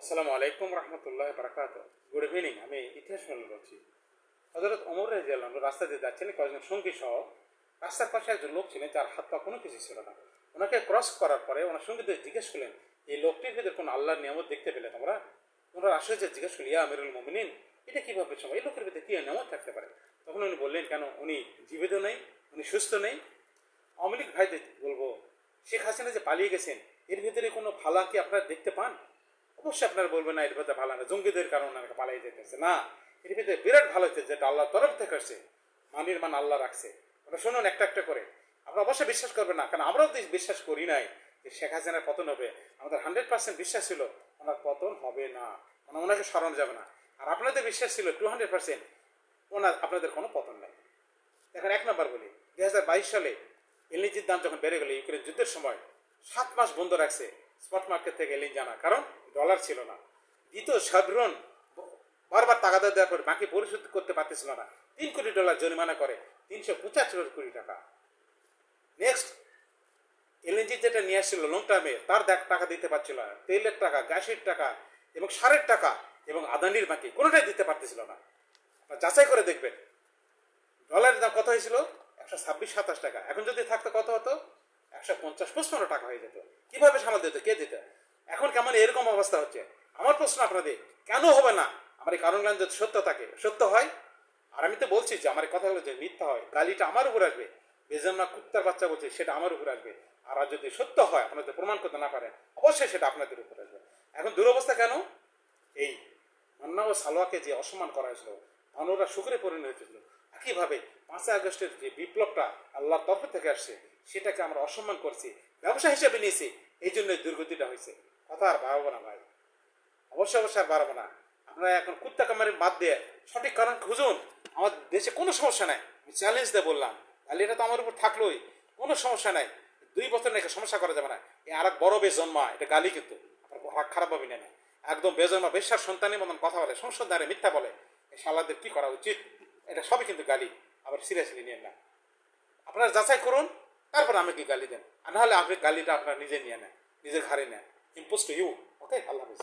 আসসালামু আলাইকুম রহমতুল্লাহ বারাকাত। Good evening. আমি ইতিহাস বলছি। হজরত ওমর রাদিয়াল্লাহু আনহু রাস্তা দিয়ে যাচ্ছিলেন কয়েকজন সঙ্গী সহ। রাস্তার পাশে একজন লোক ছিলেন যার হাত পা কোনো কিছু ছিল না। ওনাকে ক্রস করার পরে ওনার সঙ্গীদের জিজ্ঞেস করলেন, এই লোকটির ভিতরে কোনো আল্লাহর নিয়ামত দেখতে পেলে তোমরা? ওনারা আশ্চর্য জিজ্ঞেস করলেন, ইয়া আমিরুল মুমিনিন, এটা কীভাবে সম্ভব? এই লোকের ভিতরে কী নিয়ামত থাকতে পারে? তখন উনি বললেন, কেন উনি জীবিত নেই, উনি সুস্থ নেই? আওয়ামী লীগ ভাইদের বলবো, শেখ হাসিনা যে পালিয়ে গেছেন এর ভিতরে কোনো ভালা কি আপনারা দেখতে পান? অবশ্যই আপনারা বলবেন না এর ভিতরে ভালো না, জঙ্গিদের কারণে আমাকে পালাই যেতেছে না, এর ভিতরে বিরাট ভালো হচ্ছে, যেটা আল্লাহর তরফ থেকে আসছে, মানির মান আল্লাহ রাখছে। ওটা শুনুন একটা একটা করে। আপনারা অবশ্যই বিশ্বাস করবেন না, কারণ আমরাও তো বিশ্বাস করি নাই যে শেখ হাসিনার পতন হবে। আমাদের 100% বিশ্বাস ছিল ওনার পতন হবে না, মানে ওনাকে সরানো যাবে না। আর আপনাদের বিশ্বাস ছিল 200% আপনাদের কোনো পতন নেই। এখন এক নম্বর বলি, 2022 সালে এলএনজির দাম যখন বেড়ে গেল ইউক্রেন যুদ্ধের সময়, 7 মাস বন্ধ রাখছে স্পট মার্কেট থেকে এলএনজি আনা, কারণ ডলার ছিল না। দ্বিতীয় সাধারণ বারবার তাগাদা দেওয়ার পর বাকি পরিশোধ করতে পারতেছিল না, $3 কোটি জরিমানা করে, 375 কোটি টাকা। নেক্সট, এলএনজি যেটা নিয়ে আসছিল লং টার্মে, তার টাকা দিতে পারছিল না, তেলের টাকা, গ্যাসের টাকা এবং সারের টাকা এবং আদানির বাকি কোনোটাই দিতে পারতেছিল না। যাচাই করে দেখবেন ডলারের দাম কত হয়েছিল, 126-27 টাকা। এখন যদি থাকতো কত হতো, 150-55 টাকা হয়ে যেত। কিভাবে সামাল দিত, কে দিত? এখন কেমন এরকম অবস্থা হচ্ছে। আমার প্রশ্ন আপনাদের, কেন হবে না? আমার এই কারণগুলো যদি সত্য থাকে, সত্য হয়, আর আমি তো বলছি যে আমার এই কথাগুলো যে মিথ্যা হয়, গালিটা আমার উপর আসবে, বেজন্মা কুত্তার বাচ্চা বলছে সেটা আমার উপর আসবে। আর যদি সত্য হয়, আপনাদের প্রমাণ করতে না পারেন, অবশ্যই সেটা আপনাদের উপর আসবে। এখন দুরবস্থা কেন? এই মান্না ও সালোয়াকে যে অসম্মান করা হয়েছিল, অন্যরা সুখরে পরিণত হয়েছিল, একইভাবে 5ই আগস্টের যে বিপ্লবটা আল্লাহর তরফ থেকে আসছে, সেটাকে আমরা অসম্মান করছি, ব্যবসা হিসেবে নিয়েছি, এই জন্য দুর্গতিটা হয়েছে। কথা আর বাড়াবো না ভাই, অবশ্যই অবশ্যই আর বাড়াবো না। আপনারা এখন কুত্তা কামারি বাদ দিয়ে সঠিক কারণ খুঁজুন। আমার দেশে কোনো সমস্যা নাই, আমি চ্যালেঞ্জ দিয়ে বললাম, তাহলে এটা তো আমার উপর থাকলোই, কোনো সমস্যা নাই। 2 বছর নাকি সমস্যা করা যাবে না। এই আর এক বড় বেজন্মা, এটা গালি কিন্তু আপনার খারাপ ভাবে নেন। একদম বেজন্মা বেশ্যার সন্তানের মতন কথা বলে, সংসদ দ্বারে মিথ্যা বলে, এই শালাদের কি করা উচিত? এটা সবই কিন্তু গালি, আবার সিরিয়াসলি নিয়েন না। আপনারা যাচাই করুন, তারপর আমাকে গালি দেন, আর নাহলে আপনি গালিটা আপনার নিজে নিয়ে নেন, নিজের ঘাড়ে নেন। Impose to you. ওকে, আল্লাহ হাফিজ।